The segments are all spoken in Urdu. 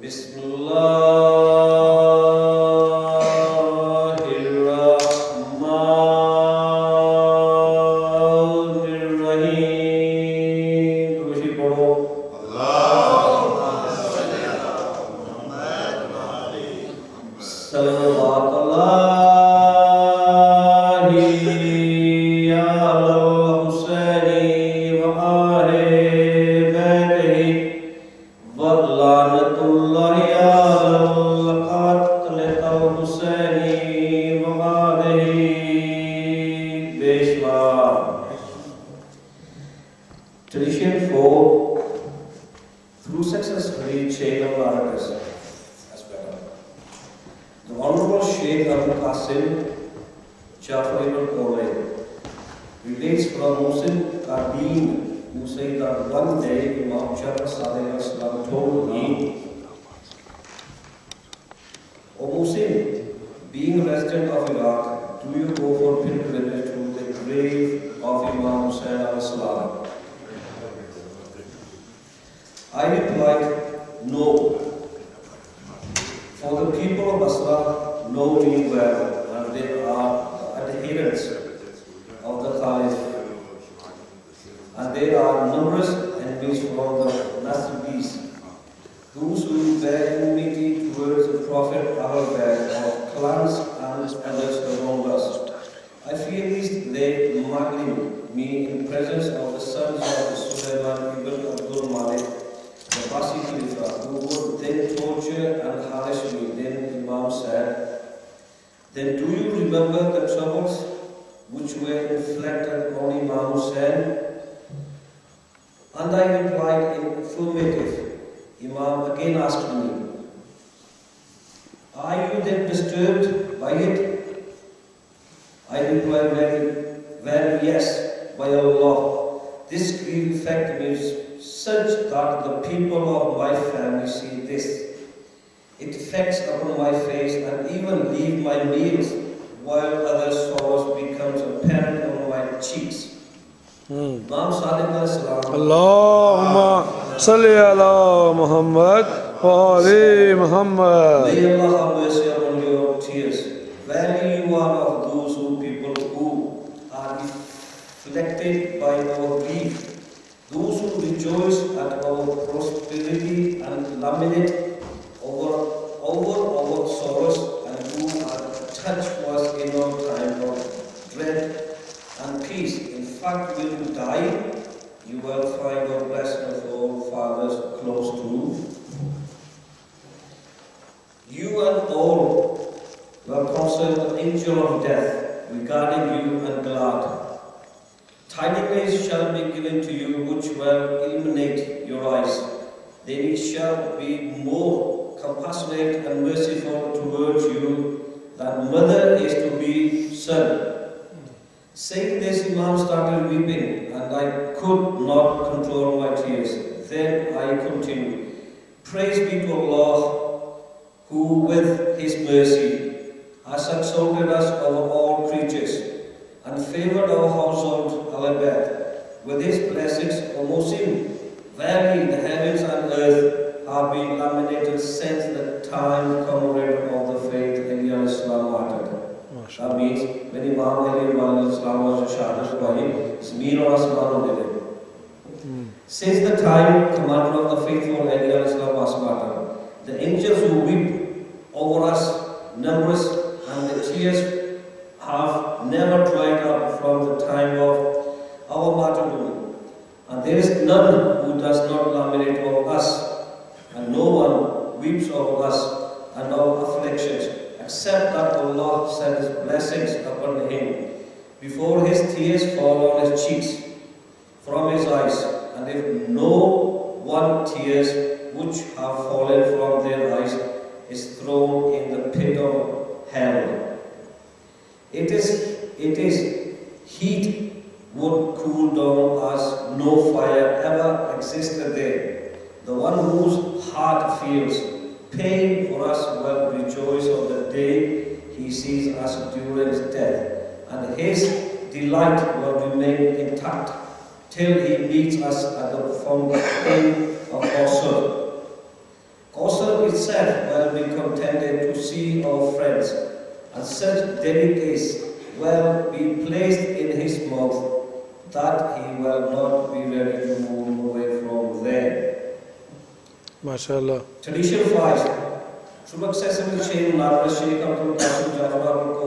Bismillahirrahmanirrahim. Tushi paro. Salawatullahi ala Husaini wa ahli baitihi wa lanatullahi ala al-qatl al-Husaini wa ahlihi Beshwa. Tradition 4. Through successfully chain of narratives. The Honorable Sheikh Abu Qasim Jafar ibn Qawai relates from Muhsin Qadeen, who said that one day Imam Jafar Sadiq al-Islam told me, O Muhsin, being a resident of Iraq, do you go for pilgrimage to the grave of Imam Hussain al-Islam? I replied, no. For the people of Basra know me well, and they are adherents of the Caliph. And there are numerous enemies from the Nasibis, those who bear enmity towards the Prophet Al-Bad of clans and others around us. I fear lest they malign me in presence of the sons of Sulaiman ibn Abdul Malik, the Basi Khalifa, who would then torture and harass me. Then Imam said, then do you remember the troubles which were inflicted on Imam Hussain? And I replied in affirmative. Imam again asked me, are you then disturbed by it? I replied, well, yes, by Allah. This grief affected me such that the people of my family see this. It affects upon my face and even leave my meals, while other sorrows becomes apparent on my cheeks. Imam Sadiq al-Salam. Allahumma salli ala Muhammad wa ali Muhammad. May Allah have mercy upon your tears. Verily you are of those people who are afflicted by our grief, those who rejoice at our prosperity and lament over our sorrows, and who are touched was in our time of dread and peace. In fact, when you die, you will find your blessing of all fathers close to you, and all will concern the angel of death regarding you and glad. Tidings shall be given to you which will illuminate your eyes. Then it shall be more compassionate and merciful towards you than mother is to be son. Saying this, Imam started weeping, and I could not control my tears. Then I continued, praise be to Allah, who with His mercy has exalted us over all creatures, and favored our household Al-Abad with His blessings. O Muslim, verily the heavens and earth have been laminated since the time commemorated of the faith Ali al-Islam martyred. That means when Imam Ali al-Islam was a shahadat wahi, Zameen aur Asman ho gaye. Since the time commander of the faithful Ali al-Islam was martyred, the angels who weep over us numerous, and the tears have never dried up from the time of our martyrdom. And there is none who does not lament over us, and no one weeps over us and our afflictions, except that Allah sent His blessings upon him before his tears fall on his cheeks from his eyes. And if no one tears which have fallen from their eyes is thrown in the pit of hell. It is heat would cool down as no fire ever existed there. The one whose heart feels pain for us will rejoice on the day he sees us during death, and his delight will remain intact till he meets us at the fountain of Kausar. Kausar is see our friends, and such delicacies will be placed in his mouth that he will not be ready to move away from there. MashaAllah. Tradition 5. Through accessible chain, Narada Sheikh Abdul Qasim Jafar Abdul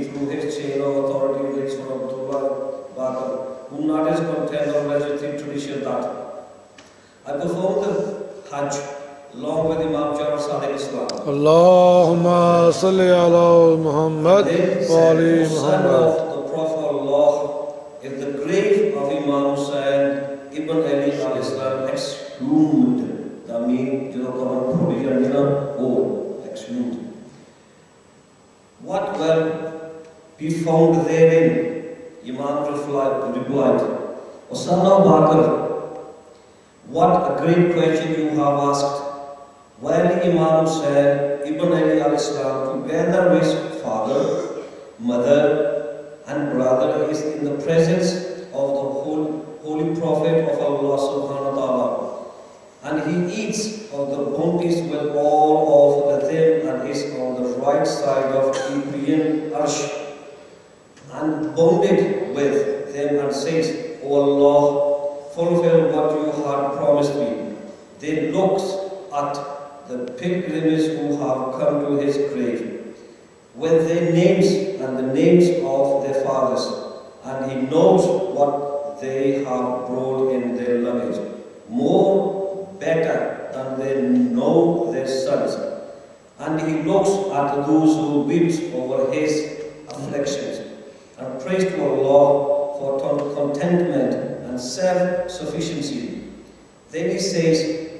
through his chain of authority relates from Abdullah Bakr, who narrates content of legislative tradition that I performed the Hajj along with Imam Jafar Sadiq Islam. Allahumma salli ala Muhammad wa ali Son Muhammad. of the Prophet Allah is the grave of Imam Hussain Ibn Ali al-Islam exhumed. That means, exhumed. What will be found therein? Imam replied, O son of Bakr, what a great question you have asked. When Imam Hussain Ibn Ali al-Islam, together with his father, mother, and brother, is in the presence of the holy Prophet of Allah subhanahu wa ta'ala, and he eats of the bounties with all of them and is on the right side of Ibrian Arsh, and bonded with them and says, O Allah, fulfill what you had promised me. They looked at the pilgrims who have come to his grave with their names and the names of their fathers, and he knows what they have brought in their luggage, more better than they know their sons. And he looks at those who weep over his afflictions and prays to Allah for contentment and self-sufficiency. Then he says,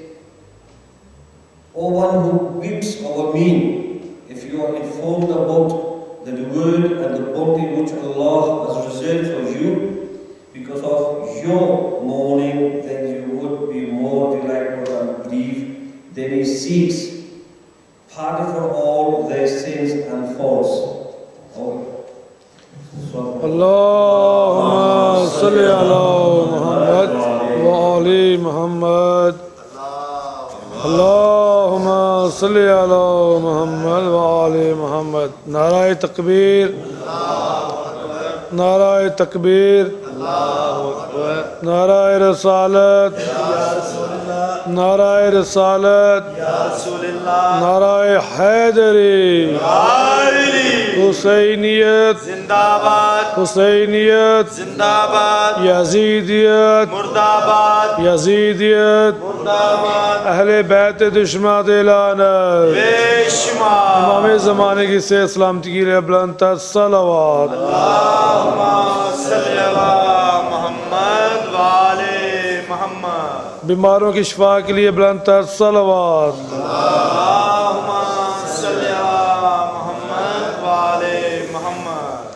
O one who weeps over me, if you are informed about the reward and the bounty which Allah has reserved for you, because of your mourning, then you would be more delightful than grief. Then he seeks pardon for all their sins and faults. Allahumma salli ala Muhammad wa ali Muhammad. Allahumma salli ala Muhammad wa ali Muhammad. Nara takbir. Nara takbir. Nara risalat. Nara risalat. Nara Haidari. Husainiyat Zindabad, Husainiyat Zindabad, Yazidiyat Murdabad, Yazidiyat Murdabad, Ahle Bayt Dushmat Ilana Beshma, Imam Zamane ki se salamati ke liye buland tar salawat. Allahumma salli ala Muhammad wa ali Muhammad. Bimaron ki shifa ke liye buland tar salawat. Allahumma salli ala Muhammad wa ali Muhammad.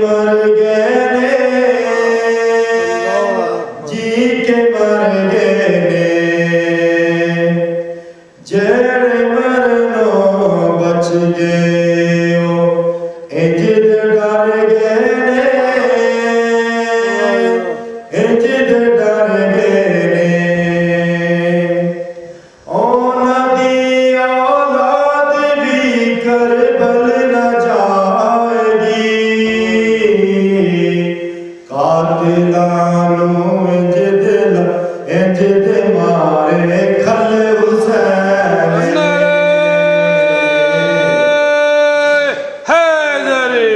مر گئے جی کے مر گئے جڑے مرنو بچ گئے انج ڈر گئے انج ڈر گئے اونا دی اولاد بھی کربل نہ جائے گی قاتلانو انج دے مارے کھل حسین حیدری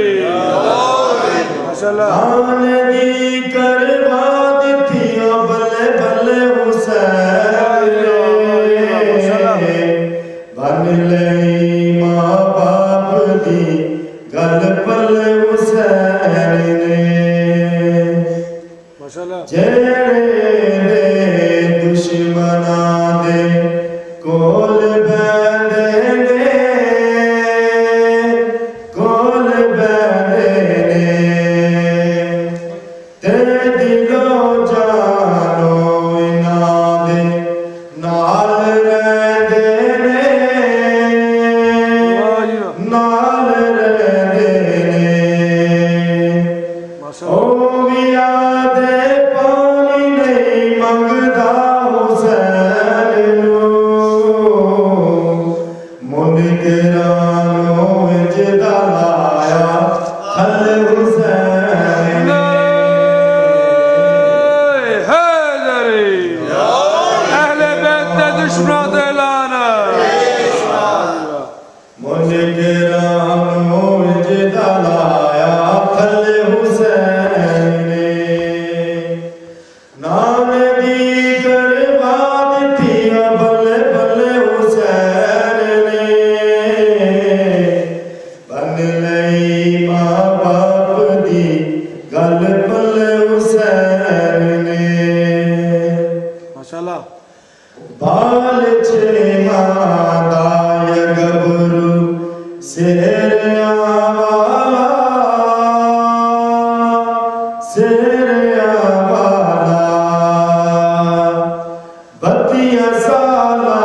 ماشاءاللہ آن دی کروا دیتیا بلے بلے حسین بن لئی ماں باپ دی گل پل حسین نے ماشاءاللہ جیڑے دے دشمناں دے کول بیندے نے کول بیندے نے تے دلو جانو انہاں دے نال رہندے نے نال رہندے نے او میاں دے پانی نہیں منگدا حسین نو منکرانو اجدا لایا تھل حسین حیدری اہل بیت دے دشمنوں دے لعنت منکرانو اجدا لایا تھل حسین نام دی کروا دیتیا بلے بلے حسین بن لئی ماں باپ دی گل پل حسین ماشاءاللہ بال چھے ماں دایا گبرو سیر آوالا سیر آوالا بتیا سالا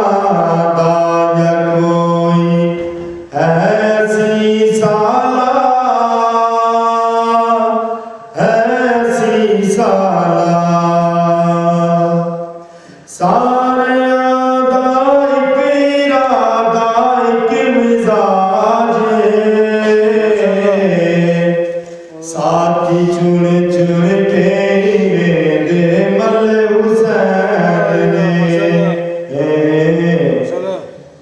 دایا کوئی ایسی سالا ایسی سالا سارے آدھائی پیرا دائی کی مزاج ساتھی چن چن کے میرے مل حسین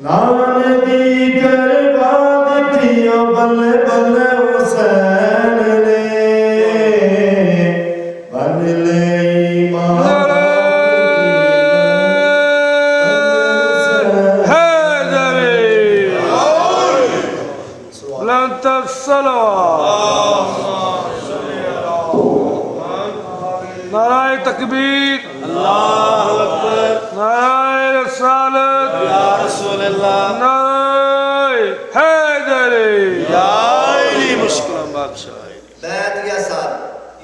نان دی کروا دیتیا بل بل حسین بن لئی ماں حیدری بلند الصلوات نعرہ تکبیر اللہ اکبر نعرہ رسالت یا رسول اللہ نعرہ حیدری یا علی مشکل بادشاہ بیت یا سر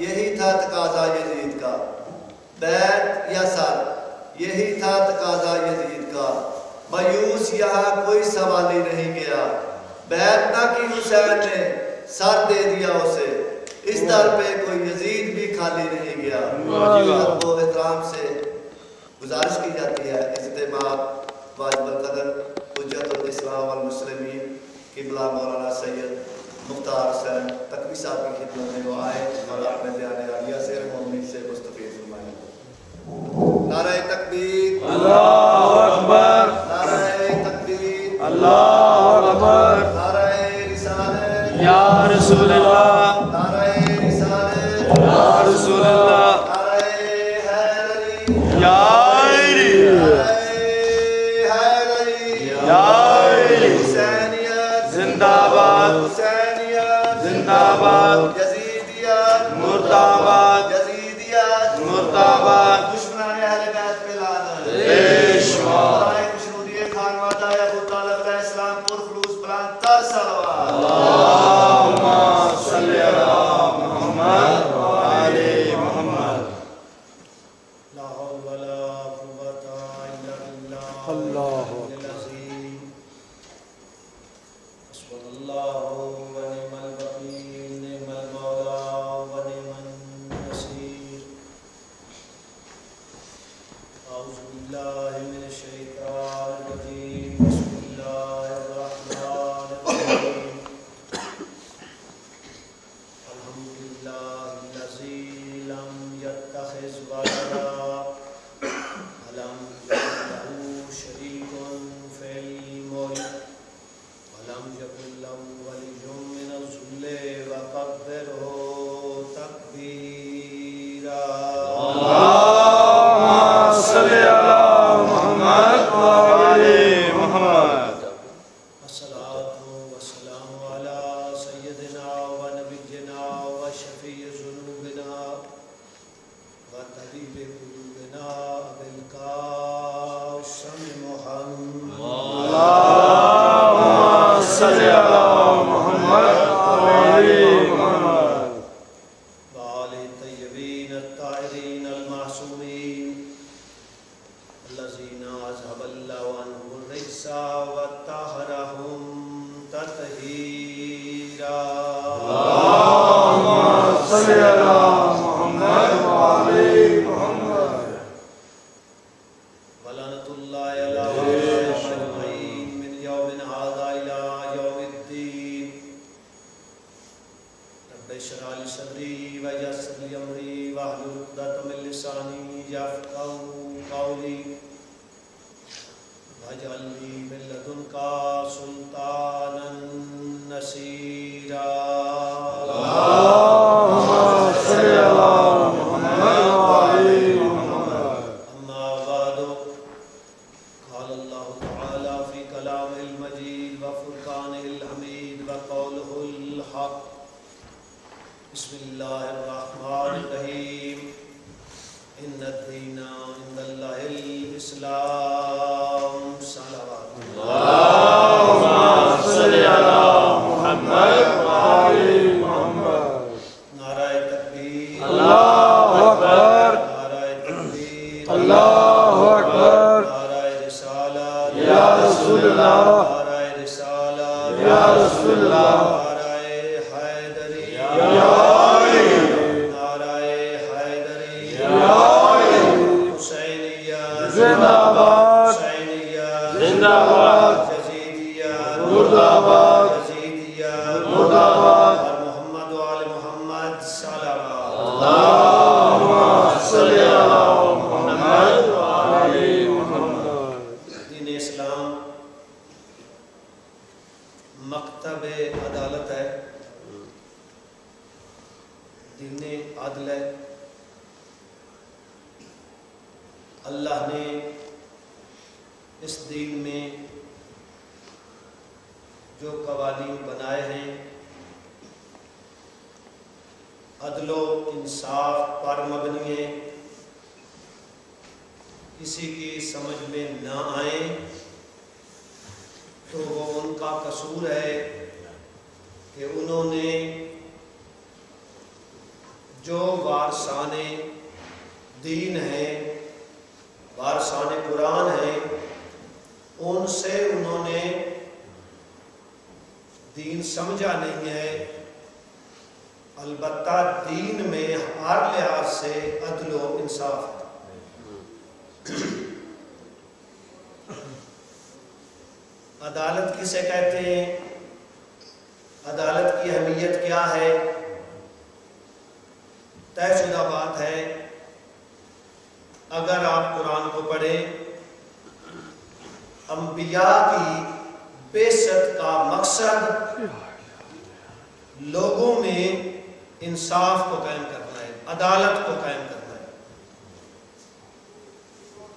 یہی تھا تقاضا یزید کا بیت یا سر یہی تھا تقاضا یزید کا مایوس یہاں کوئی سوال ہی نہیں گیا بیت نہ کی حسین نے سر دے دیا اسے اس در پہ کوئی یزید بھی خالی نہیں گیا ادب و احترام سے گزارش کی جاتی ہے اجتماع واجب القدر حجت الاسلام والمسلمین قبلہ مولانا سید مختار حسین تقوی صاحب کی خدمت میں وہ آئے اور اپنے بیان عالیہ سے مومن سے مستفید فرمائیں نعرہ تکبیر اللہ اکبر نعرہ تکبیر اللہ اکبر نعرہ رسالت یا رسول اللہ نعرہ رسالت یا رسول اللہ نعرہ حیدری یا علی حیدری یا علی حسینیت زندہ باد حسینیت زندہ باد یزیدیت صل علی محمد وآل محمد ولعنۃ اللہ علیہم اجمعین من یوم ھذا الی یوم الدین رب اشرح لی صدری ویسر لی امری واحلل عقدۃ من لسانی یفقهوا قولی واجعل لی من لدنک سلطانا نصیرا اللهم صل علی محمد وآل محمد أما بعد قال الله تعالى في كلامه المجيد وفرقانه الحميد وقوله الحق بسم الله الرحمن الرحيم إن الدين عند الله الإسلام صلوات اللهم صل علی محمد وآل محمد نعرہ تکبیر اللہ اکبر نعرہ تکبیر اللہ اکبر نعرہ رسالت یا رسول اللہ نعرہ رسالت یا رسول اللہ نعرہ حیدری یا نعرہ حیدری یا حسینیہ زندہ باد حسینیہ زندہ باد یزیدیہ مرد آباد یزیدیہ مرد آباد اور محمد و آل محمد صلوات اللهم صل علی محمد وآل محمد دین اسلام مکتب عدالت ہے، دین عدل ہے۔ اللہ نے اس دین میں جو قوانین بنائے ہیں عدل و انصاف پر مبنی ہیں، کسی کی سمجھ میں نہ آئیں تو وہ ان کا قصور ہے کہ انہوں نے جو وارثان دین ہیں، وارثان قرآن ہیں، ان سے انہوں نے دین سمجھا نہیں ہے۔ البتہ دین میں ہر لحاظ سے عدل و انصاف ہے۔ عدالت کسے کہتے ہیں؟ عدالت کی اہمیت کیا ہے؟ طے شدہ بات ہے، اگر آپ قرآن کو پڑھیں، انبیاء کی بعثت کا مقصد لوگوں میں انصاف کو قائم کرنا ہے، عدالت کو قائم کرنا ہے۔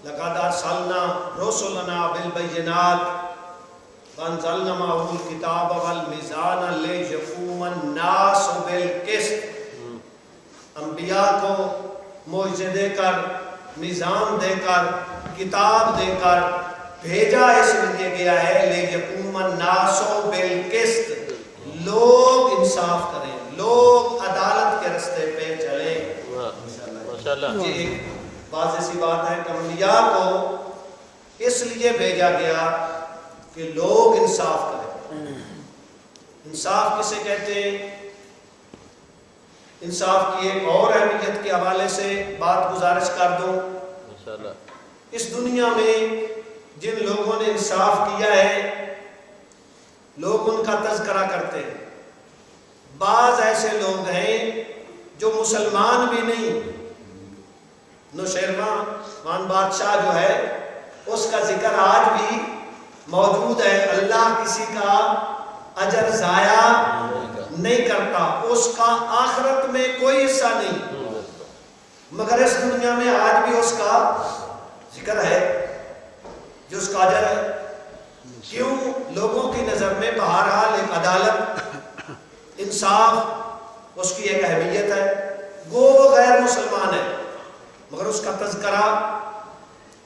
لَقَدْ أَرْسَلْنَا رُسُلَنَا بِالْبَيِّنَاتِ وَأَنزَلْنَا مَعَهُمُ الْكِتَابَ وَالْمِيزَانَ لِيَقُومَ النَّاسُ بِالْقِسْطِ، انبیاء کو معجزے دے کر، میزان دے کر، کتاب دے کر بھیجا اس لیے گیا ہے لِيَقُومَ النَّاسُ بِالْقِسْطِ، لوگ انصاف کریں، لوگ عدالت کے رستے پہ چلیں۔ یہ ایک واضح سی بات ہے کہ انبیاء کو اس لیے بھیجا گیا کہ لوگ انصاف کریں۔ انصاف کسے کہتے ہیں؟ انصاف کی ایک اور اہمیت کے حوالے سے بات گزارش کر دوں۔ اس دنیا میں جن لوگوں نے انصاف کیا ہے، لوگ ان کا تذکرہ کرتے ہیں۔ بعض ایسے لوگ ہیں جو مسلمان بھی نہیں، نوشیروان بادشاہ جو ہے اس کا ذکر آج بھی موجود ہے۔ اللہ کسی کا اجر ضائع نہیں کرتا، اس کا آخرت میں کوئی حصہ نہیں، مگر اس دنیا میں آج بھی اس کا ذکر ہے جو اس کا اجر ہے۔ کیوں؟ لوگوں کی نظر میں بہرحال ایک عدالت، انصاف اس کی ایک اہمیت ہے۔ وہ غیر مسلمان ہے مگر اس کا تذکرہ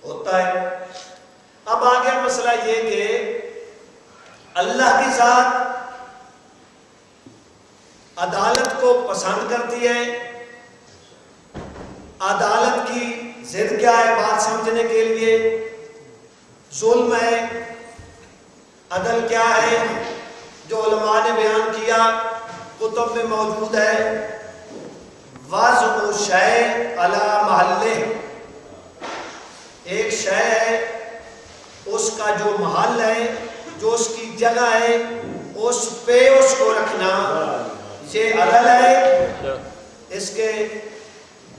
ہوتا ہے۔ اب آ گیا مسئلہ یہ کہ اللہ کی ذات عدالت کو پسند کرتی ہے۔ عدالت کی ضد کیا ہے بات سمجھنے کے لیے؟ ظلم ہے۔ عدل کیا ہے؟ جو علماء نے بیان کیا، کتب میں موجود ہے۔ وضع شے علی محلے، ایک شے ہے اس کا جو محل ہے، جو اس کی جگہ ہے، اس پہ اس کو رکھنا، یہ عدل ہے۔ اس کے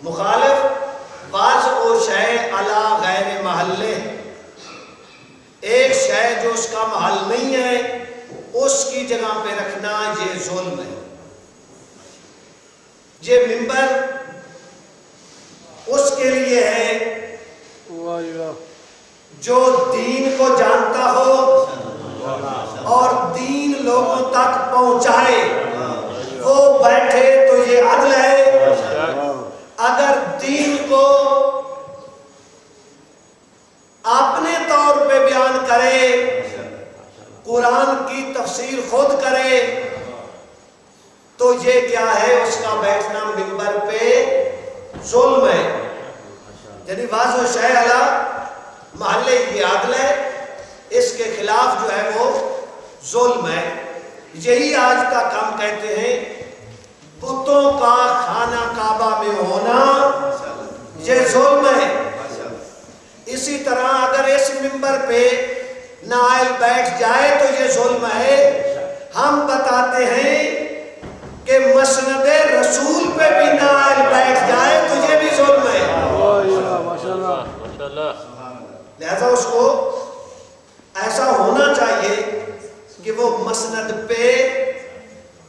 مخالف وضع شے علی غیر محلے، ایک شے جو اس کا محل نہیں ہے اس کی جگہ پہ رکھنا، یہ ظلم ہے۔ یہ منبر اس کے لیے ہے جو دین کو جانتا ہو اور دین لوگوں تک پہنچائے، وہ بیٹھے تو یہ عدل ہے۔ اگر دین کو اپنے طور پہ بیان کرے، قرآن کی تفسیر خود کرے، تو یہ کیا ہے؟ اس کا بیٹھنا منبر پہ ظلم ہے۔ یعنی واضح شے علی محلے کی عدل ہے، اس کے خلاف جو ہے وہ ظلم ہے۔ یہی آج تک ہم کہتے ہیں بتوں کا خانہ کعبہ میں ہونا یہ ظلم ہے۔ اسی طرح اگر اس منبر پہ نائل بیٹھ جائے تو یہ ظلم ہے۔ ہم بتاتے ہیں کہ مسند رسول پہ بھی نائل بیٹھ جائے تو یہ بھی ظلم ہے۔ لہذا اس کو ایسا ہونا چاہیے کہ وہ مسند پہ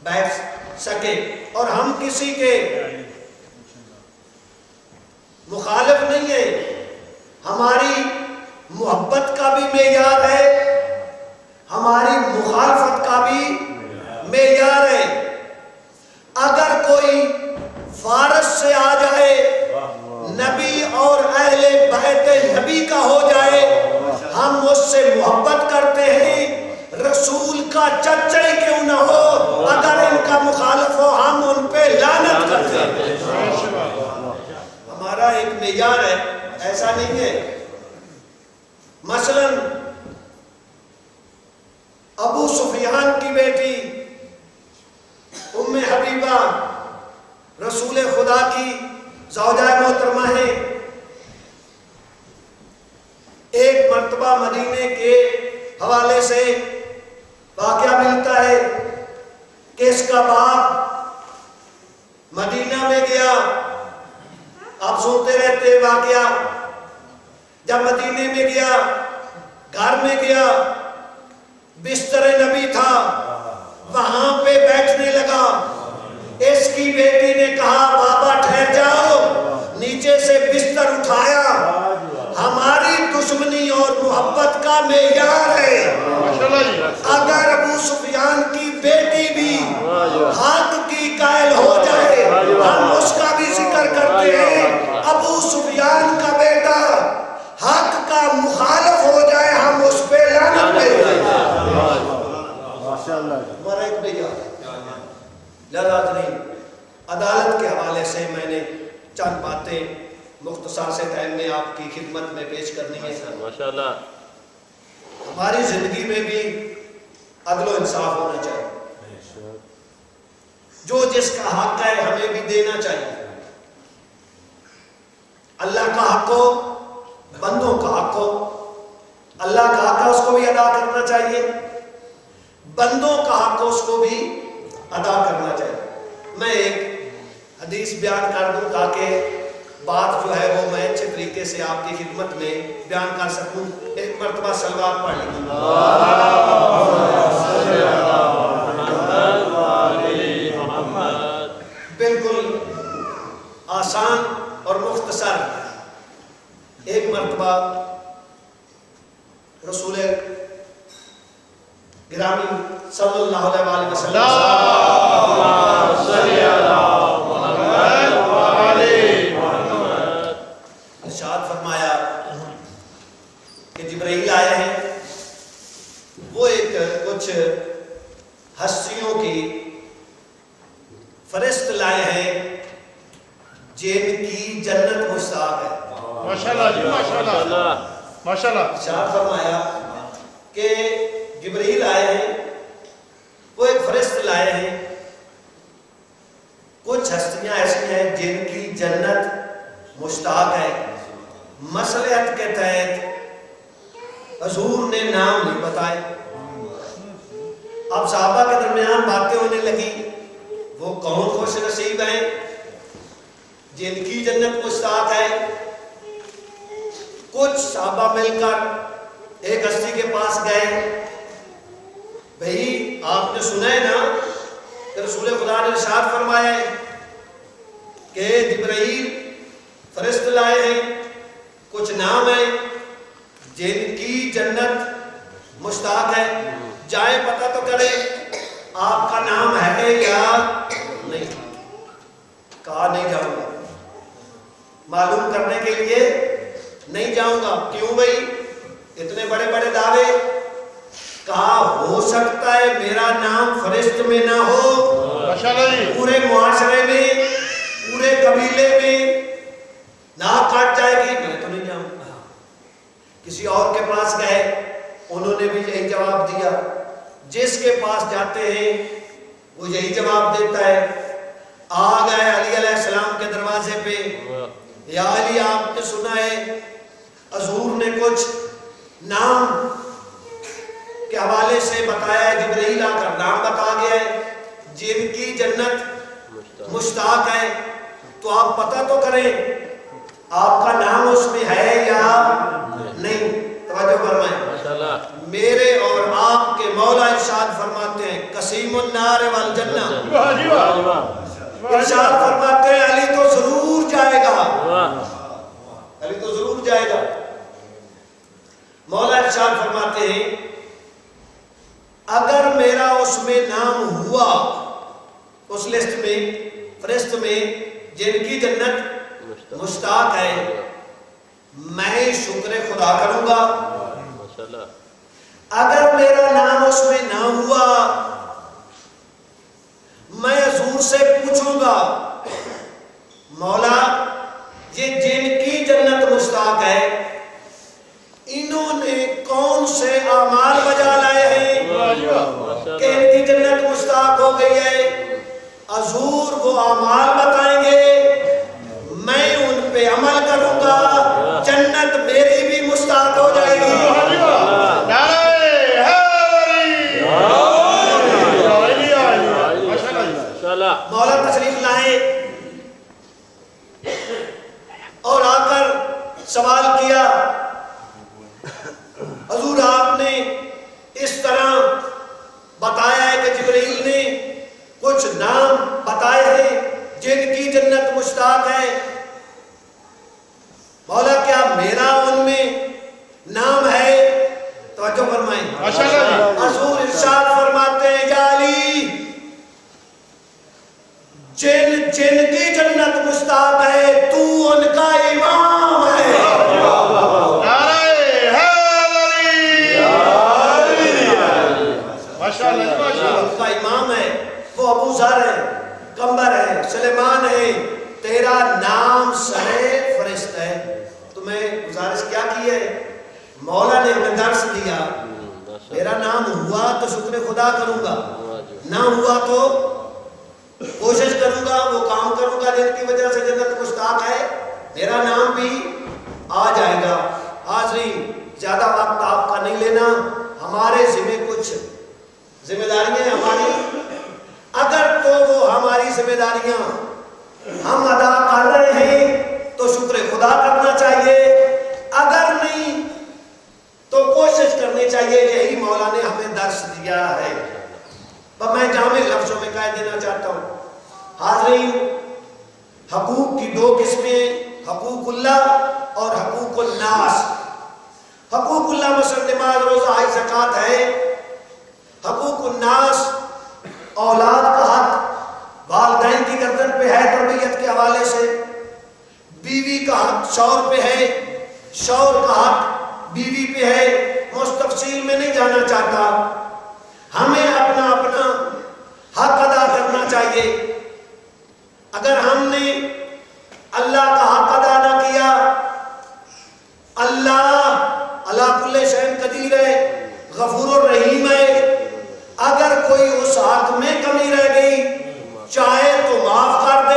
بیٹھ سکے، اور ہم کسی کے مخالف نہیں ہیں۔ ہماری محبت کا بھی معیار ہے، ہماری مخالفت کا بھی معیار ہے۔ اگر کوئی فارس سے آ جائے، نبی اور اہل بیت نبی کا ہو جائے، ہم اس سے محبت کرتے ہیں، رسول کا چچا ہی کیوں نہ ہو، اگر ان کا مخالف ہو ہم ان پہ لعنت کرتے ہیں۔ ہمارا ایک معیار ہے، ایسا نہیں ہے۔ مثلا ابو سفیان کی بیٹی ام حبیبہ رسول خدا کی زوجہ محترمہ ہے۔ ایک مرتبہ مدینے کے حوالے سے واقعہ ملتا ہے کہ اس کا باپ مدینہ میں گیا۔ آپ سنتے رہتے واقعہ، جب مدینے میں گیا، گھر میں گیا، بستر نبی تھا، وہاں پہ بیٹھنے لگا۔ اس کی بیٹی نے کہا بابا ٹھہر جاؤ، نیچے سے بستر اٹھایا۔ ہماری دشمنی اور محبت کا معیار ہے۔ اگر ابو سفیان کی بیٹی بھی حق کی قائل ہو جائے ہم اس کا بھی ذکر کرتے ہیں، ابو سفیان کا بیٹا حق کا مخالف ہو جائے ہم اس پہ لعنت بھیجتے ہیں۔ ہمارا ایک معیار ہے۔ لہذا عدالت کے حوالے سے میں نے چند باتیں مختصر سے ٹائم میں آپ کی خدمت میں پیش کرنی ہے۔ ماشاءاللہ ہماری زندگی میں بھی عدل و انصاف ہونا چاہیے۔ جو جس کا حق ہے ہمیں بھی دینا چاہیے۔ اللہ کا حق ہو، بندوں کا حق ہو۔ اللہ کا حق ہے اس کو بھی ادا کرنا چاہیے، بندوں کا حق ہو اس کو بھی ادا کرنا چاہیے۔ میں ایک حدیث بیان کر دوں تاکہ بات جو ہے وہ میں اچھے طریقے سے آپ کی خدمت میں بیان کر سکوں۔ ایک مرتبہ صلوات پڑھ لیجیے۔ بالکل آسان اور مختصر ایک مرتبہ رسول گرامی صلی اللہ علیہ وسلم ارشاد فرمایا کہ جبرائیل آئے ہیں، وہ ایک کچھ ہستیوں کی فرشت لائے ہیں جن کی جنت مشتاق ہے۔ ماشاءاللہ جی، ماشاءاللہ ماشاءاللہ۔ ارشاد فرمایا کہ جبرائیل آئے ہیں، وہ ایک فرشت لائے ہیں، کچھ ہستیاں ایسی ہیں جن کی جنت مشتاق ہے. مصلحت کے تحت حضور نے نام نہیں بتائے. اب صحابہ کے درمیان باتیں ہونے لگی وہ کون خوش نصیب ہیں جن کی جنت مشتاق ہے. کچھ صحابہ مل کر ایک ہستی کے پاس گئے. بھئی آپ نے سنا ہے نا کہ رسول خدا نے ارشاد فرمایا ہے کہ جبرائیل فرشت لائے ہیں, کچھ نام ہیں جن کی جنت مشتاق ہے, جائیں پتہ تو کریں آپ کا نام ہے یا نہیں. کہا نہیں جاؤں گا, معلوم کرنے کے لیے نہیں جاؤں گا. کیوں بھئی اتنے بڑے بڑے دعوے؟ کہا ہو سکتا ہے میرا نام فرشت میں نہ ہو, پورے معاشرے میں پورے قبیلے میں نہ کاٹ جائے گی, میں تو نہیں جاؤں گا. کسی اور کے پاس گئے, انہوں نے بھی یہی جواب دیا. جس کے پاس جاتے ہیں وہ یہی جواب دیتا ہے. آ گئے علی علیہ السلام کے دروازے پہ, یا علی آپ نے سنا ہے حضور نے کچھ نام کے حوالے سے بتایا ہے, جبرائیل آ کر نام بتا گیا ہے جن کی جنت مشتاق ہے, تو آپ پتہ تو کریں آپ کا نام اس میں ہے یا نہیں. توجہ فرمائیں. میرے اور آپ کے مولا ارشاد فرماتے ہیں قسیم النار والجنہ, ارشاد فرماتے ہیں علی تو ضرور جائے گا, علی تو ضرور جائے گا. مولا ارشاد فرماتے ہیں اگر میرا اس میں نام ہوا, اس لسٹ میں فرشت میں جن کی جنت مشتاق ہے, میں شکر خدا کروں گا. اگر میرا نام اس میں نہ ہوا, میں حضور سے پوچھوں گا مولا یہ جن کی جنت مشتاق ہے انہوں نے کون سے اعمال بجا لائے ہیں کہ ان کی جنت مشتاق ہو گئی ہے. حضور وہ اعمال بتائیں گے, میں ان پہ عمل کروں گا, جنت میری بھی مشتاق ہو جائے گی. مولا تشریف لائے اور آ کر سوال کیا حضور آپ نے اس طرح بتایا ہے کہ جبرائیل نے کچھ نام بتائے ہیں جن کی جنت مشتاق ہے, مولا کیا میرا ان میں نام ہے؟ توجہ فرمائیں. حضور ارشاد فرماتے ہیں یا علی جن کی جنت مشتاق ہے تو ان کا امام ہے. ان کا امام ہے, وہ ابو ذر ہے, قمر ہے, سلیمان ہے, تیرا نام سرے فرشت ہے. تمہیں گزارش کیا کی ہے, مولا نے ہمیں درس دیا, میرا نام ہوا تو شکر خدا کروں گا, نہ ہوا تو کوشش کروں گا, وہ کام کروں گا جن کی وجہ سے جنت مشتاق ہے, میرا نام بھی آ جائے گا. حاضرین زیادہ وقت آپ کا نہیں لینا, ہمارے ذمہ کچھ ذمہ داریاں ہیں ہماری. اگر تو وہ ہماری ذمہ داریاں ہم ادا کر رہے ہیں تو شکر خدا کرنا چاہیے, اگر نہیں تو کوشش کرنی چاہیے. یہی مولا نے ہمیں درس دیا ہے. میں جامع لفظوں میں کہہ دینا چاہتا ہوں حاضرین, حقوق کی دو قسمیں, حقوق اللہ اور حقوق الناس. حقوق اللہ مثلا نماز, روزہ, حج, زکوٰۃ ہے. حقوق الناس اولاد کا حق والدین کی گردن پہ ہے تربیت کے حوالے سے, بیوی کا حق شوہر پہ ہے, شوہر کا حق بیوی پہ ہے. مستفصیل میں نہیں جانا چاہتا, ہمیں اپنا اپنا حق ادا کرنا چاہیے. اگر ہم نے اللہ کا حق ادا نہ کیا, اللہ اللہ کل شیء قدیر ہے, غفور الرحیم ہے, اگر کوئی اس حق میں کمی رہ گئی چاہے تو معاف کر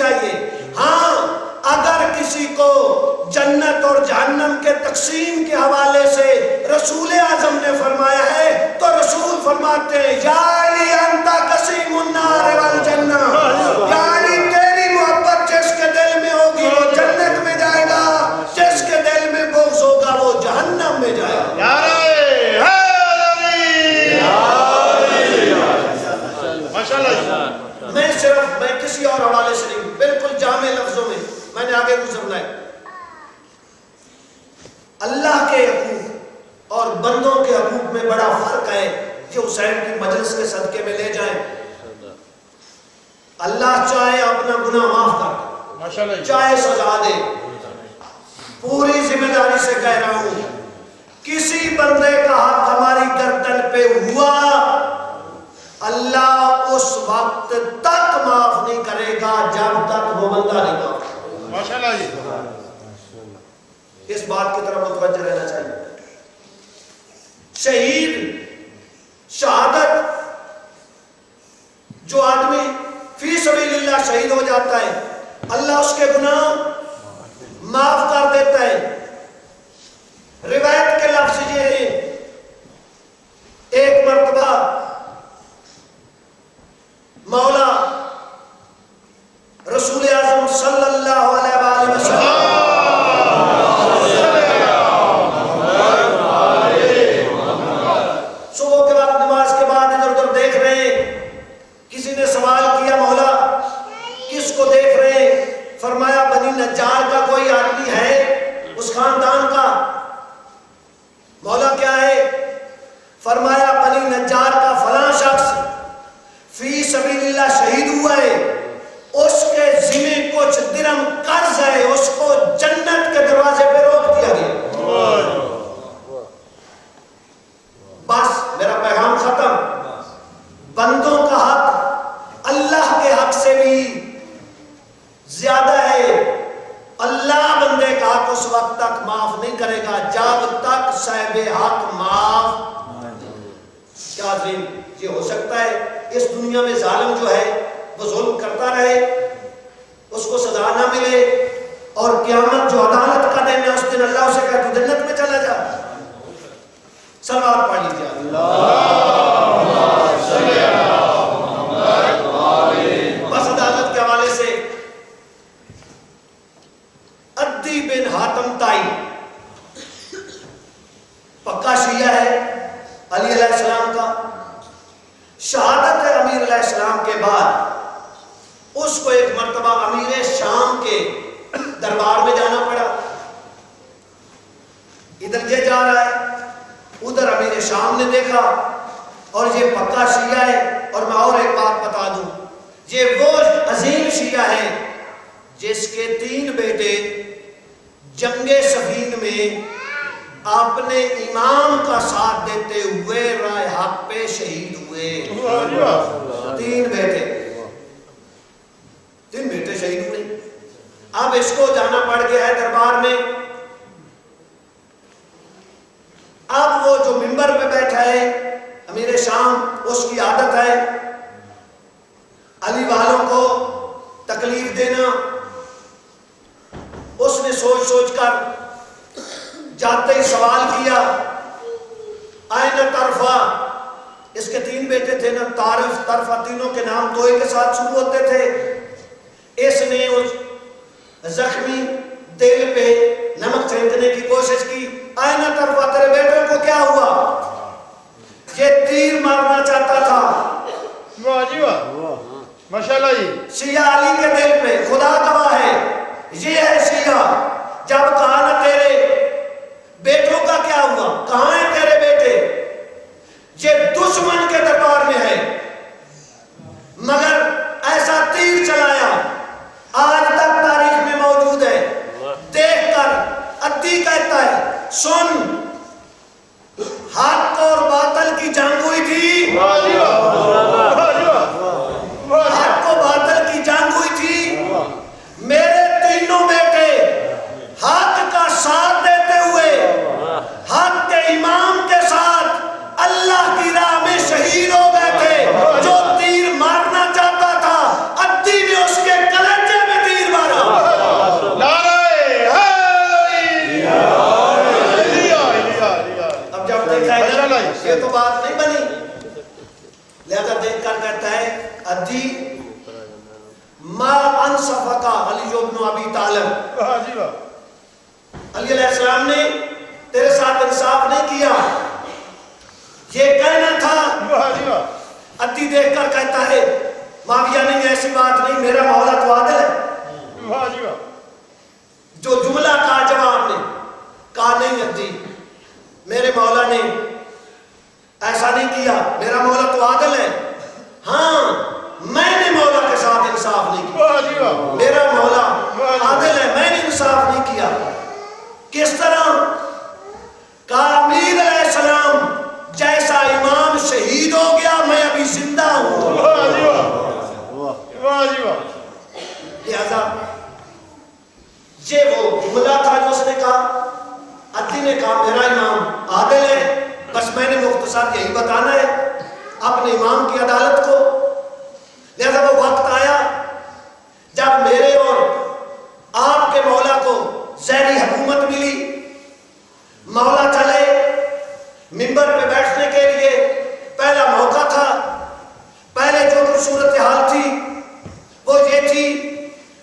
چاہیے. ہاں اگر کسی کو جنت اور جہنم کے تقسیم کے حوالے سے رسول اعظم نے فرمایا ہے تو رسول فرماتے ہیں یا علی انت قسیم النار والجنہ، یا علی تیری محبت جس کے دل میں ہوگی وہ جنت میں جائے گا، جس کے دل میں بغض ہوگا وہ جہنم میں جائے گا. میں کسی اور حوالے سے نہیں، بالکل جامع لفظوں میں نے آگے گزرنا ہے. اللہ کے حقوق اور بندوں کے حقوق میں بڑا فرق ہے. یہ حسین کی مجلس کے صدقے میں لے جائیں. اللہ چاہے اپنا گناہ معاف کر، چاہے سزا دے. پوری ذمہ داری سے کہہ رہا ہوں کسی بندے کا حق ہماری گردن پہ ہوا اللہ اس وقت تک معاف نہیں کرے گا جب تک وہ بندہ نہیں معاف. اس بات کی طرف متوجہ رہنا چاہیے. شہید شہادت، جو آدمی فی سبیل اللہ شہید ہو جاتا ہے اللہ اس کے گناہ معاف کر دیتا ہے. روایت کے لفظ یہ ہیں ایک مرتبہ مولا رسول اعظم صلی اللہ علیہ وآلہ وسلم صبح کے وقت نماز کے بعد ادھر ادھر دیکھ رہے ہیں. کسی نے سوال کیا مولا کس کو دیکھ رہے ہیں؟ فرمایا بنی نجار کا کوئی آدمی ہے اس خاندان کا. مولا کیا ہے؟ فرمایا بنی نجار کا فلاں شخص فی سبیل اللہ شہید ہوا ہے، اس کے ذمہ کچھ درم قرض ہے، اس کو جنت کے دروازے پہ روک دیا گیا. بس میرا پیغام ختم. بندوں کا حق اللہ کے حق سے بھی زیادہ ہے. اللہ بندے کا حق اس وقت تک معاف نہیں کرے گا جب تک صاحب حق معاف. کیا عظیم یہ ہو سکتا ہے اس دنیا میں ظالم جو ہے وہ ظلم کرتا رہے، اس کو سزا نہ ملے، اور قیامت جو عدالت کا دن ہے اس دن اللہ اسے کہے تو جنت میں چلا جا. صلوات پڑھ لیجیے. بس عدالت کے حوالے سے عدی بن حاتم تائی پکا شیعہ ہے علی علیہ السلام کا. شہادت ہے امیر علیہ السلام کے بعد اس کو ایک مرتبہ امیر شام کے دربار میں جانا پڑا. ادھر یہ جا رہا ہے ادھر امیر شام نے دیکھا اور یہ پکا شیعہ ہے. اور میں اور ایک بات بتا دوں، یہ وہ عظیم شیعہ ہے جس کے 3 بیٹے جنگ صفین میں اپنے امام کا ساتھ دیتے ہوئے رائے حق پہ شہید ہوئے. 3 بیٹے شہید ہوئے. اب اس کو جانا پڑ گیا ہے دربار میں. اب وہ جو منبر پہ بیٹھا ہے امیر شام، اس کی عادت ہے علی والوں کو تکلیف دینا. اس نے سوچ سوچ کر جاتے ہی سوال کیا آئینہ طرفہ. اس کے 3 بیٹے تھے نا، طارف طرفہ، تینوں کے نام توئے کے ساتھ شروع ہوتے تھے. اس نے اس زخمی دل پہ نمک چھینکنے کی کوشش کی. آئینہ طرفہ تیرے بیٹوں کو کیا ہوا؟ یہ تیر مارنا چاہتا تھا. واہ جی واہ، ماشاءاللہ جی. شیعہ علی کے دل پہ خدا گواہ ہے یہ ہے شیعہ. جب کہا نا تیرے بیٹوں کا کیا ہوا، کہاں ہیں تیرے بیٹے؟ یہ دشمن کے دربار میں ہے مگر ایسا تیر چلایا آج تک تاریخ میں موجود ہے. دیکھ کر عدی کہتا ہے سن، حق اور باطل کی جنگ ہوئی تھی. حق و باطل کی جنگ ہوئی تھی. میرے 3 بیٹے حق کا ساتھ دیتے ہوئے حق کے امام کے ساتھ اللہ کی راہ میں شہید ہو گئے تھے. بن ابی طالب، واہ جی واہ، علی علیہ السلام نے تیرے ساتھ انصاف نہیں کیا، یہ کہنا تھا۔ واہ جی واہ، عدی دیکھ کر کہتا ہے معاویہ نہیں ایسی بات نہیں، میرا مولا تو عادل ہے۔ واہ جی واہ، جو جملہ کہا جواب نے کہا نہیں عدی، میرے مولا نے ایسا نہیں کیا، میرا مولا تو عادل ہے، ہاں میں نے مولا کے ساتھ انصاف نہیں کیا، واہ جی واہ، میرا مولا عادل ہے، میں نے انصاف نہیں کیا۔ کس طرح؟ کہا امیر علیہ السلام جیسا امام شہید ہو گیا میں ابھی زندہ ہوں، واہ جی واہ، واہ جی واہ، لہذا یہ وہ جملہ تھا جو اس نے کہا۔ عدی نے کہا میرا امام عادل ہے، بس میں نے مختصر یہی بتانا ہے اپنے امام کی عدالت کو۔ لہذا وہ وقت آیا جب میرے اور آپ کے مولا کو زہری حکومت ملی، مولا چلے منبر پہ بیٹھنے کے لیے، پہلا موقع تھا، پہلے جو کچھ صورتحال تھی وہ یہ تھی،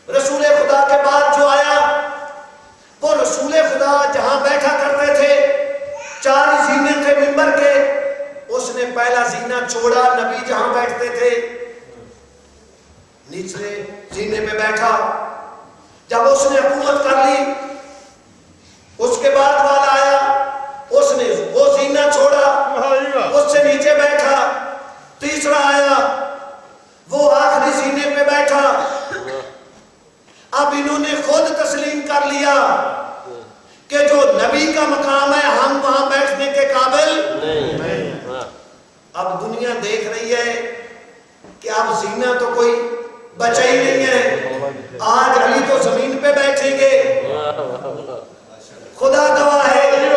رسول خدا کے بعد جو آیا وہ رسول خدا جہاں بیٹھا کرتے تھے 4 زینے تھے منبر کے، اس نے پہلا زینہ چھوڑا، نبی جہاں بیٹھتے تھے نیچے زینے پہ بیٹھا، جب اس نے حکومت کر لی اس کے بعد والا آیا، اس نے وہ زینہ چھوڑا، واہ جی واہ، اس سے نیچے بیٹھا، تیسرا آیا وہ آخری زینے پہ بیٹھا۔ اب انہوں نے خود تسلیم کر لیا کہ جو نبی کا مقام ہے ہم وہاں بیٹھنے کے قابل نہیں۔ اب دنیا دیکھ رہی ہے کہ اب زینہ تو کوئی بچا ہی نہیں ہے، آج علی تو زمین پہ بیٹھیں گے، خدا گواہ ہے۔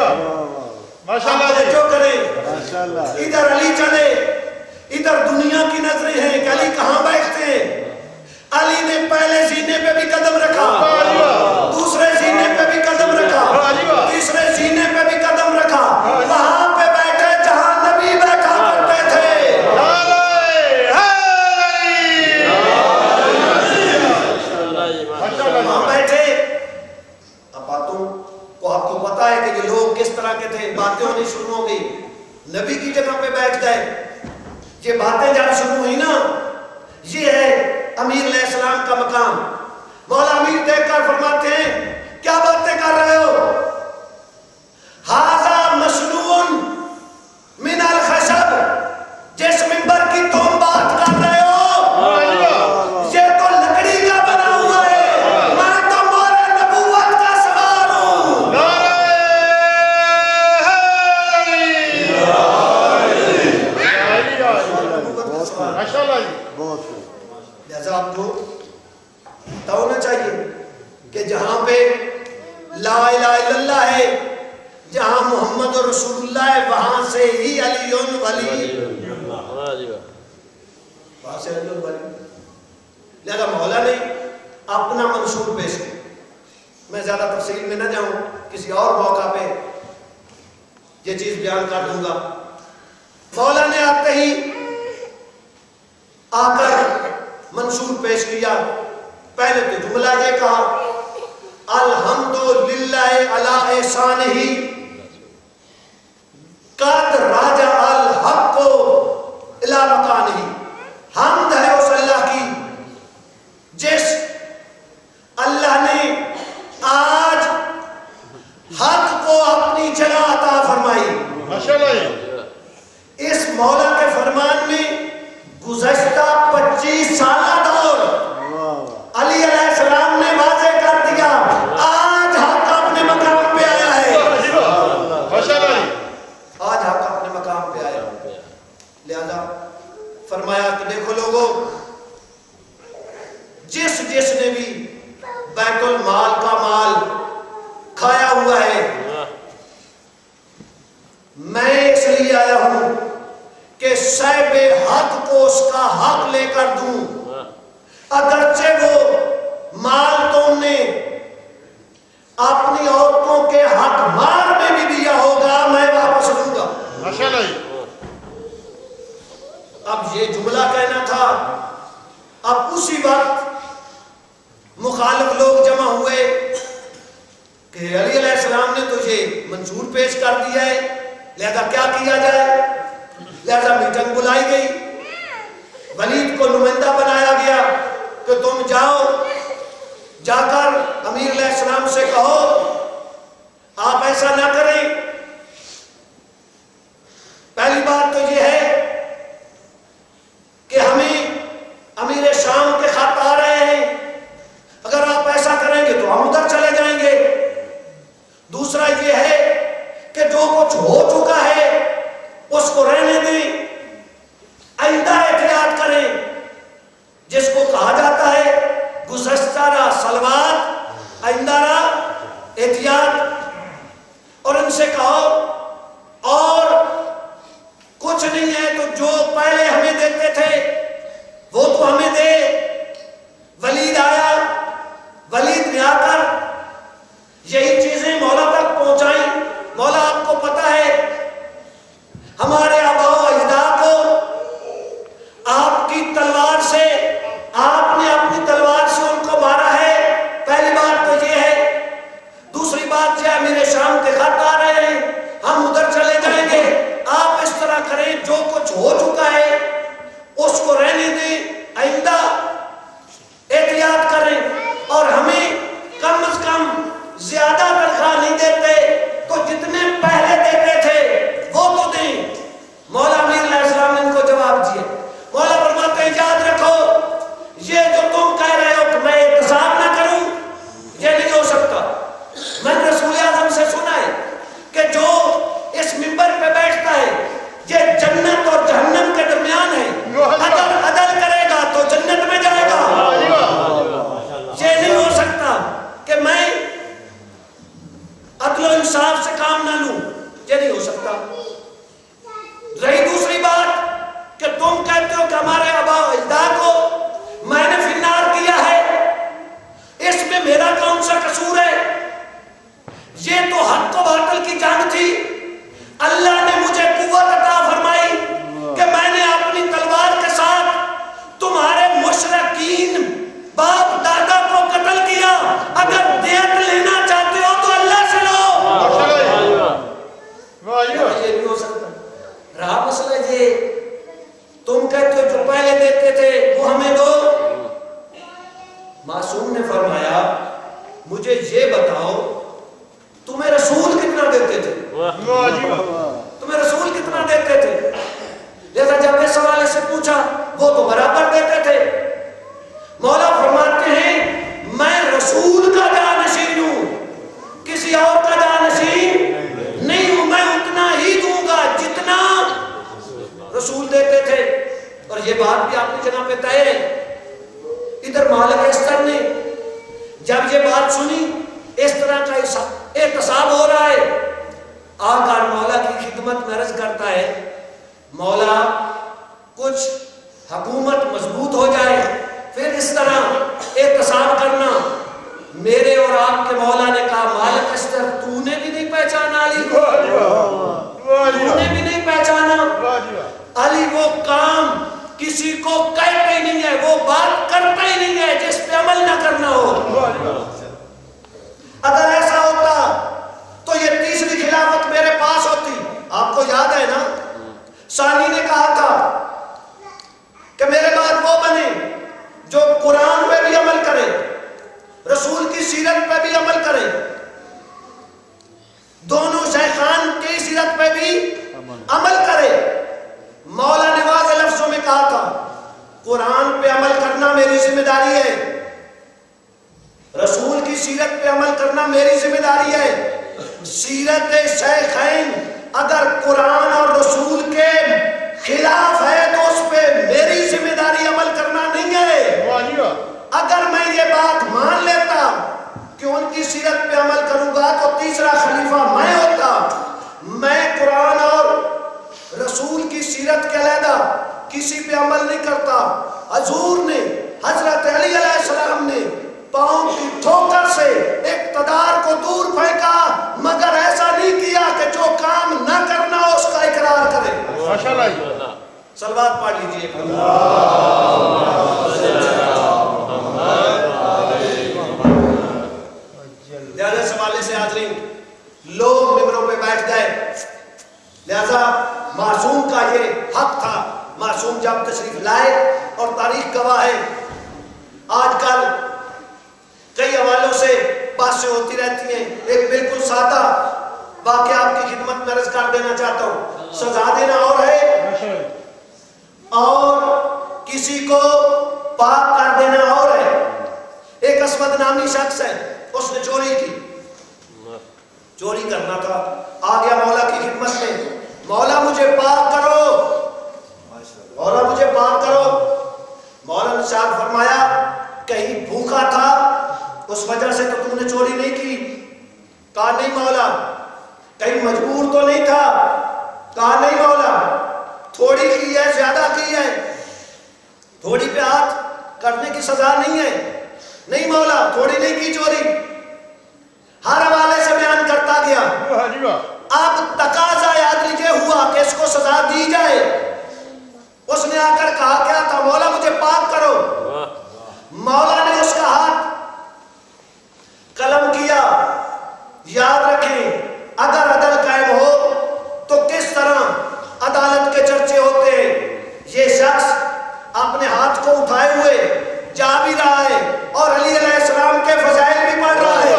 ماشاءاللہ جی، جو کریں ادھر علی چلے، ادھر دنیا کی نظریں ہیں کہ علی کہاں بیٹھتے ہیں۔ علی نے پہلے زینے پہ بھی قدم رکھا، دوسرے زینے پہ بھی قدم رکھا، تیسرے زینے پہ بھی قدم رکھا، وہاں پہ بیٹھے جہاں نبی بیٹھا کرتے تھے۔ وہاں بیٹھے۔ اب باتوں کو آپ کو پتا ہے کہ یہ لوگ کس طرح کے تھے، باتیں ہونی شروع ہو گئی، نبی کی جگہ پہ بیٹھ گئے۔ یہ باتیں جب شروع ہوئی نا، یہ ہے امیر علیہ السلام کا مقام۔ مولا امیر دیکھ کر فرماتے ہیں کیا باتیں کر رہے ہو؟ ھذا مصنوع من الخشب، جس منبر کی تم بات کر رہے ہو یہ تو لکڑی کا بنا ہوا ہے، میں تو مور نبوت کا سوار ہوں۔ ماشاءاللہ جی، لہذا آپ کو پتا ہونا چاہیے کہ جہاں پہ لا الہ الا اللہ ہے، جہاں محمد رسول اللہ ہے، وہاں سے ہی علی ولی، وہاں سے علی ولی۔ لہذا مولا نے اپنا منشور پیش کیا، میں زیادہ تفصیل میں نہ جاؤں، کسی اور موقع پہ یہ چیز بیان کر دوں گا۔ مولا نے آتے ہی آ کر منشور پیش کیا، پہلے تو جملہ یہ کہا الحمدللہ علی احسانہ قد راجع الحق الی مکانہ، حمد ہے اس اللہ کی جس اللہ نے آج حق کو اپنی جگہ عطا فرمائی۔ ماشاءاللہ جی، اس مولا کے فرمان میں گزشتہ 25 سالہ دور علی علیہ السلام نے واضح کر دیا، آج حق اپنے مقام پہ آیا ہے، ماشاءاللہ جی، آج حق اپنے مقام پہ آیا۔ لہذا فرمایا کہ دیکھو لوگوں، جس نے بھی بیت المال کا مال کھایا ہوا ہے، میں اس لیے آیا ہوں کہ صاحب حق کو اس کا حق لے کر دوں، اگرچہ وہ مال تم نے اپنی عورتوں کے حق مار میں بھی دیا ہوگا، میں واپس لوں گا۔ ماشاءاللہ جی، اب یہ جملہ کہنا تھا، اب اسی وقت مخالف لوگ جمع منظور پیش کر دیا ہے، لہذا کیا کیا جائے؟ لہذا میٹنگ بلائی گئی، ولید کو نمائندہ بنایا گیا کہ تم جاؤ، جا کر امیر علیہ السلام سے کہو آپ ایسا نہ کریں۔ پہلی بات تو یہ ہے کہ ہمیں امیر شام کے خط آ رہے ہیں، اگر آپ ایسا کریں گے تو ہم ادھر چلے جائیں گے۔ دوسرا یہ ہے کہ جو کچھ ہو چکا ہے اس کو رہنے دیں، آئندہ احتیاط کریں، جس کو کہا جاتا ہے گزشتہ را سلوات آئندہ را احتیاط، اور ان سے کہو اور کچھ نہیں ہے تو جو پہلے ہمیں دیتے تھے وہ تو ہمیں دے۔ ولید آیا، ولید نے آ کر یہی چیزیں مولا تک پہنچائیں۔ مولا آپ کو پتا ہے ہمارے آباء و اجداد کو آپ کی تلوار سے، آپ نے اپنی تلوار سے ان کو مارا ہے، پہلی بات تو یہ ہے۔ دوسری بات یہ امیر شام کے خط آ رہے ہیں، ہم ادھر چلے جائیں گے، آپ اس طرح کریں جو کچھ ہو چکا ہے اس کو رہنے دیں، آئندہ احتیاط کریں، اور ہمیں کم از کم زیادہ تنخواہ نہیں دیتے تو جتنے پہلے دیتے تھے وہ تو دیں۔ مولا امیر علیہ السلام نے ان کو جواب دیا، مولا فرماتے ہیں یاد رکھو یہ جو تم کہہ رہے ہو کہ میں احتساب نہ کروں، یہ نہیں ہو سکتا۔ میں نے رسول اعظم سے سنا ہے کہ جو اس منبر پہ بیٹھتا ہے یہ جنت اور جہنم کے درمیان ہے، اگر عدل کرے گا تو جنت میں جائے گا۔ یہ نہیں ہو سکتا کہ میں عدل و انصاف سے کام نہ لوں، یہ نہیں ہو سکتا۔ رہی دوسری بات کہ تم کہتے ہو کہ ہمارے آباء و اجداد کو میں نے فنار کیا ہے، اس میں میرا کون سا قصور ہے؟ یہ تو حق و باطل کی جنگ تھی، اللہ نے مجھے قوت عطا فرمائی کہ میں نے اپنی تلوار کے ساتھ تمہارے مشرکین باپ دادا کو قتل کیا، اگر دیت لینا چاہتے ہو تو اللہ سے لو۔ یہ نہیں ہو سکتا۔ رہا مسئلہ یہ تم کہتے ہو جو پہلے دیتے تھے وہ ہمیں دو۔ معصوم نے فرمایا مجھے یہ بتاؤ تمہیں رسول کتنا دیتے تھے؟ تمہیں رسول کتنا دیتے تھے؟ لہذا جب اس حوالے سے پوچھا وہ تو برابر دیتے تھے۔ مولا فرماتے ہیں میں رسول کا جانشین ہوں، کسی اور کا جانشین نہیں ہوں، میں اتنا ہی دوں گا جتنا رسول دیتے تھے۔ اور یہ بات بھی آپ کی جگہ پہ طے ہے۔ ادھر مالک استر نے جب یہ بات سنی اس طرح کا احتساب ہو رہا ہے، آ کر مولا کی خدمت میں عرض کرتا ہے مولا کچھ حکومت مضبوط ہو جائے پھر اس طرح احتساب کرنا۔ میرے اور آپ کے مولا نے کہا مالک استر تو نے بھی نہیں پہچانا علی کو، تو نے بھی نہیں پہچانا علی، وہ کام کسی کو کہتے ہی نہیں ہے، وہ بات کرتا ہی نہیں ہے جس پہ عمل نہ کرنا ہو۔ اگر ایسا ہوتا تو یہ تیسری خلافت میرے پاس ہوتی۔ آپ کو یاد ہے نا ثانی نے کہا تھا کہ میرے بعد وہ بنے جو قرآن پہ بھی عمل کرے، رسول کی سیرت پہ بھی عمل کرے، دونوں شیخان کی سیرت پہ بھی عمل کرے۔ مولا نے واضح لفظوں میں کہا تھا قرآن پہ عمل کرنا میری ذمہ داری ہے، رسول کی سیرت پہ عمل کرنا میری ذمہ داری ہے۔ سیرت شیخین اگر قرآن اور رسول کے خلاف ہے تو اس پہ میری ذمہ داری عمل کرنا نہیں ہے۔ اگر میں یہ بات مان لیتا کہ ان کی سیرت پہ عمل کروں گا تو تیسرا خلیفہ میں ہوتا۔ میں قرآن اور رسول کی سیرت کے علیحدہ کسی پہ عمل نہیں کرتا۔ حضور نے، حضرت علی علیہ السلام نے پاؤں کی ٹھوکر سے اقتدار کو دور پھینکا، مگر ایسا نہیں کیا کہ جو کام نہ کرنا اس کا اقرار کرے۔ صلوات پڑھ لیجئے۔ لہذا اس حوالے سے حاضرین لوگ ممبروں صاحب تشریف لائے اور تاریخ گواہ ہے. آج کل کئی حوالوں سے باتیں ہوتی رہتی ہیں. ایک بالکل سادہ واقعہ آپ کی خدمت میں عرض کر دینا چاہتا ہوں. سزا دینا اور ہے اور کسی کو پاک کر دینا اور ہے. ایک اسود نامی شخص ہے, اس نے چوری کی, چوری کرنا تھا, آ گیا مولا کی خدمت میں, مولا مجھے پاک کرو, مولا مجھے پاک کرو. مولا نے ارشاد فرمایا کہیں بھوکا تھا اس وجہ سے تو نے چوری نہیں کی؟ کہا نہیں مولا. کہیں مجبور تو نہیں تھا؟ کہا نہیں مولا. تھوڑی کی ہے زیادہ کی ہے؟ تھوڑی پہ ہاتھ کرنے کی سزا نہیں ہے. نہیں مولا تھوڑی نہیں کی چوری. ہر حوالے سے بیان کرتا گیا. اب تقاضا یاد لیجیے ہوا کہ اس کو سزا دی جائے. اس نے آ کر کہا کیا تھا؟ مولا مجھے پاک کرو. مولا نے اس کا ہاتھ قلم کیا. یاد رکھیں اگر عدل قائم ہو تو کس طرح عدالت کے چرچے ہوتے ہیں. یہ شخص اپنے ہاتھ کو اٹھائے ہوئے جا بھی رہا ہے اور علی علیہ السلام کے فضائل بھی پڑھ رہا ہے.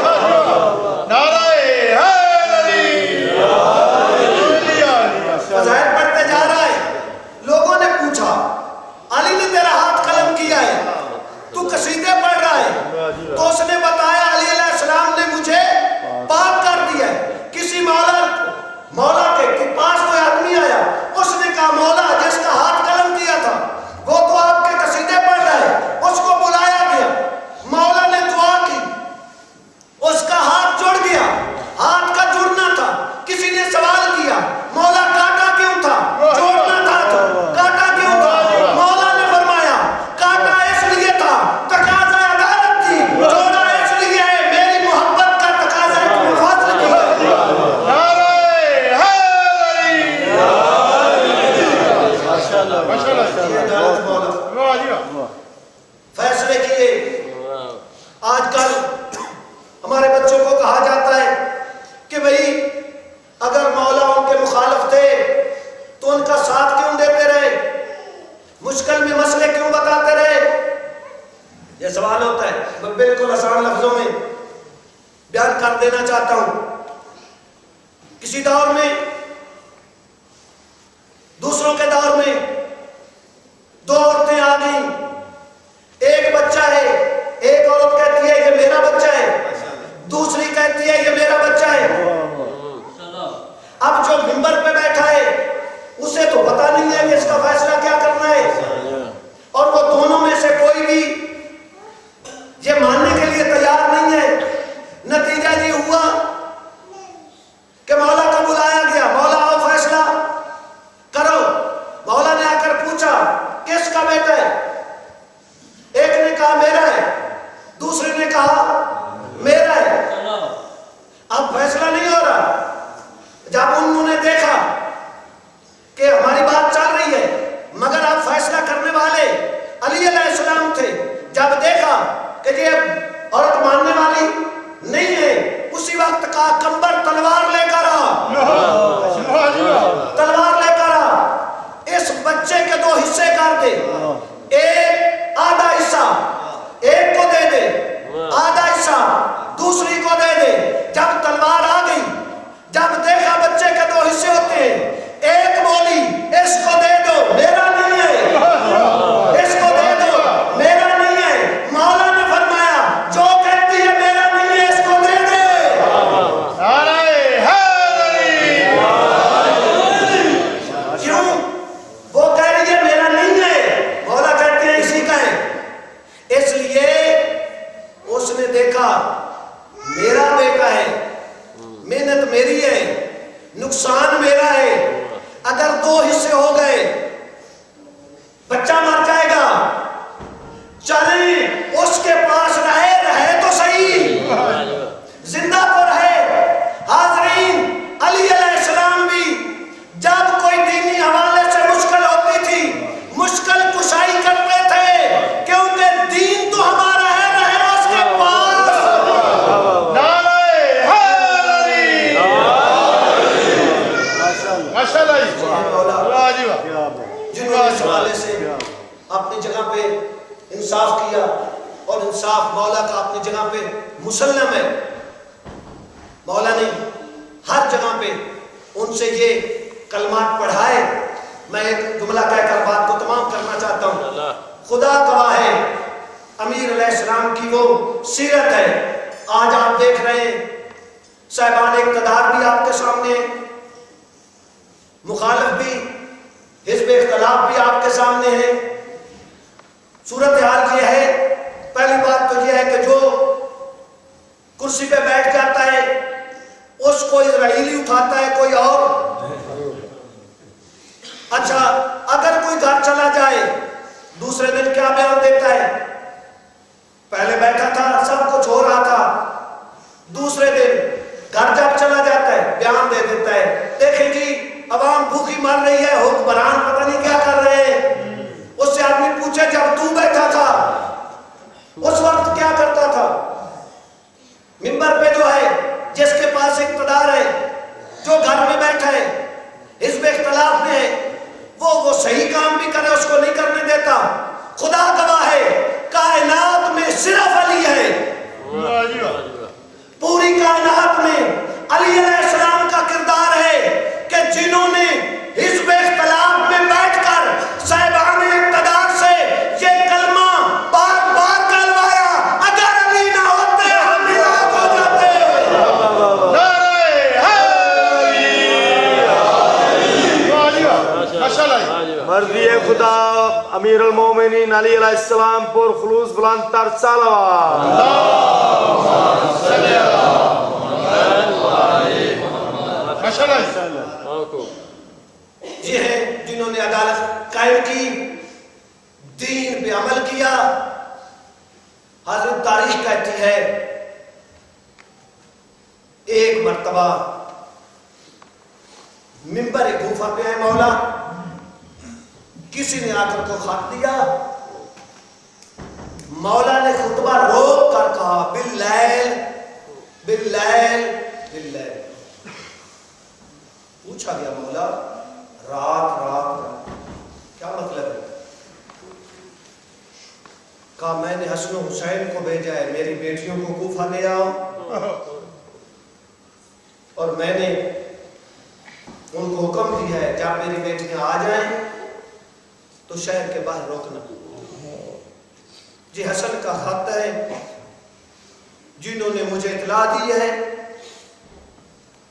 فضائل پڑھتے جا رہا ہے. لوگوں نے پوچھا علی نے تیرا ہاتھ قلم کیا ہے, تو قصیدے پڑھ رہا ہے. تو اس نے بتایا علی علیہ السلام نے مجھے پاک کر دیا ہے. کسی مولا کے پاس کوئی آدمی آیا, اس نے کہا مولا جس کا ہاتھ قلم کیا تھا وہ تو آپ کے قصیدے پڑھ رہا ہے. اس کو بلایا گیا, مولا نے دعا کی, اس کا ہاتھ جڑ گیا. ہاتھ کا جڑنا تھا. کسی نے سوال کیا مولا کاٹا کیوں تھا؟ جوڑنا تھا تو کاٹا کیوں تھا؟ مولا نے فرمایا کاٹا اس لیے تھا تقاضا عدالت تھی, جوڑا اس لیے ہے میری محبت کا تقاضا ہے, فضل کی. فیصلے کیے. آج کل ہمارے بچوں کو کہا جاتا ہے کہ بھئی اگر مولا ان کے مخالف تھے تو ان کا ساتھ کیوں دیتے رہے, مشکل میں مسئلے کیوں بتاتے رہے. یہ سوال ہوتا ہے. میں بالکل آسان لفظوں میں بیان کر دینا چاہتا ہوں. کسی دور میں, دوسروں کے دور میں, دو عورتیں آ گئیں. ایک بچہ ہے, ایک عورت کہتی ہے یہ میرا بچہ ہے, دوسری کہتی ہے یہ میرا بچہ ہے. اب جو منبر پہ بیٹھا ہے اسے تو پتا نہیں ہے کہ اس کا فیصلہ کیا کرنا ہے, اور وہ دونوں میں سے کوئی بھی یہ ماننے کے لیے تیار نہیں ہے. نتیجہ یہ ہوا کہ مولا کو بلایا گیا, مولا آؤ فیصلہ کرو. مولا نے آ کر پوچھا کس کا بیٹا ہے؟ ایک نے کہا میرا ہے, دوسرے نے کہا میرا ہے. اب فیصلہ نہیں ہو رہا. جب انہوں نے دیکھا کہ ہماری بات چل رہی ہے مگر آپ فیصلہ کرنے والے علی علیہ السلام تھے, جب دیکھا کہ یہ عورت ماننے والی نہیں ہے, اسی وقت کہا کمبر تلوار لے کر آ, تلوار لے کر آ. اس بچے کے دو حصے کر دے, ایک آدھا حصہ ایک کو دے دے, آدھا حصہ دوسری کو دے دے. جب تلوار آ گئی, جب دیکھا بچے کے دو حصے ہوتے ہیں, ایک بولی اس کو دے دو میرا نہیں ہے, اس کو دے دو میرا نہیں ہے. مولا نے فرمایا جو کہتی ہے میرا نہیں ہے اس کو دے دے. کیوں؟ وہ کہہ رہی ہے میرا نہیں ہے, مولا کہتے ہیں اسی کا ہے. اس لیے اس نے دیکھا میرا بیٹا ہے, محنت میری ہے, نقصان میرا ہے. اگر دو حصے ہو گئے بچہ مر جائے گا, چلیں اس کے پاس رہے تو صحیح, زندہ تو رہے. حاضرین علی علیہ السلام بھی جب کوئی دینی حوالے سے مشکل ہوتی تھی مشکل کشائی کرتے تھے, کیونکہ دین تو ہمارا ہے, رہے اس کے پاس. جنہوں نے اس حوالے سے انصاف مولا کا اپنی جگہ پہ مسلم ہے. مولا نے ہر جگہ پہ ان سے یہ کلمات پڑھائے. میں ایک جملہ کہہ کر بات کو تمام کرنا چاہتا ہوں. خدا گواہ ہے امیر علیہ السلام کی وہ سیرت ہے. آج آپ دیکھ رہے ہیں صاحبان اقتدار بھی آپ کے سامنے، مخالف بھی، حزب اختلاف بھی آپ کے سامنے ہے. صورتحال یہ ہے، پہلی بات تو یہ ہے کہ جو کرسی پہ بیٹھ جاتا ہے اس کو اسرائیلی اٹھاتا ہے کوئی اور. اچھا اگر کوئی گھر چلا جائے دوسرے دن کیا بیان دیتا ہے؟ پہلے بیٹھا تھا سب کچھ ہو رہا تھا، دوسرے دن گھر جب چلا جاتا ہے بیان دے دیتا ہے دیکھیں جی عوام بھوکی مر رہی ہے، حکمران پتہ نہیں کیا کر رہے ہیں. اس سے آدمی پوچھے جب تو بیٹھا تھا اس وقت کیا کرتا تھا؟ منبر پہ جو ہے جس کے پاس اقتدار ہے، جو گھر میں بیٹھا ہے حزب اختلاف میں ہے، وہ صحیح کام بھی کرے اس کو نہیں کرنے دیتا. خدا گواہ ہے کائنات میں صرف علی ہے. پوری کائنات میں علی علیہ السلام کا کردار ہے کہ جنہوں نے حزب اختلاف میں بیٹھ کر صاحبان اقتدار سے یہ کلمہ بار بار کہلوایا. اگر علی نہ ہوتے ہم ہلاک ہو جاتے. مرضی خدا امیر المومنین علی علیہ السلام پر خلوص بلند تر صلوات. یہ ہیں جنہوں نے عدالت قائم کی، دین پہ عمل کیا. حضرت تاریخ کہتی ہے ایک مرتبہ منبر کوفہ پہ آئے مولا، کسی نے آ کر کو خط دیا. مولا نے خطبہ روک کر کہا باللیل باللیل باللیل. پوچھا گیا مولا رات کیا مطلب ہے؟ کہا میں نے حسن و حسین کو بھیجا ہے میری بیٹیوں کو کوفہ لے آؤ، اور میں نے ان کو حکم دیا ہے جب میری بیٹیاں آ جائیں تو شہر کے باہر روکنا. جی حسن کا خط ہے جنہوں نے مجھے اطلاع دی ہے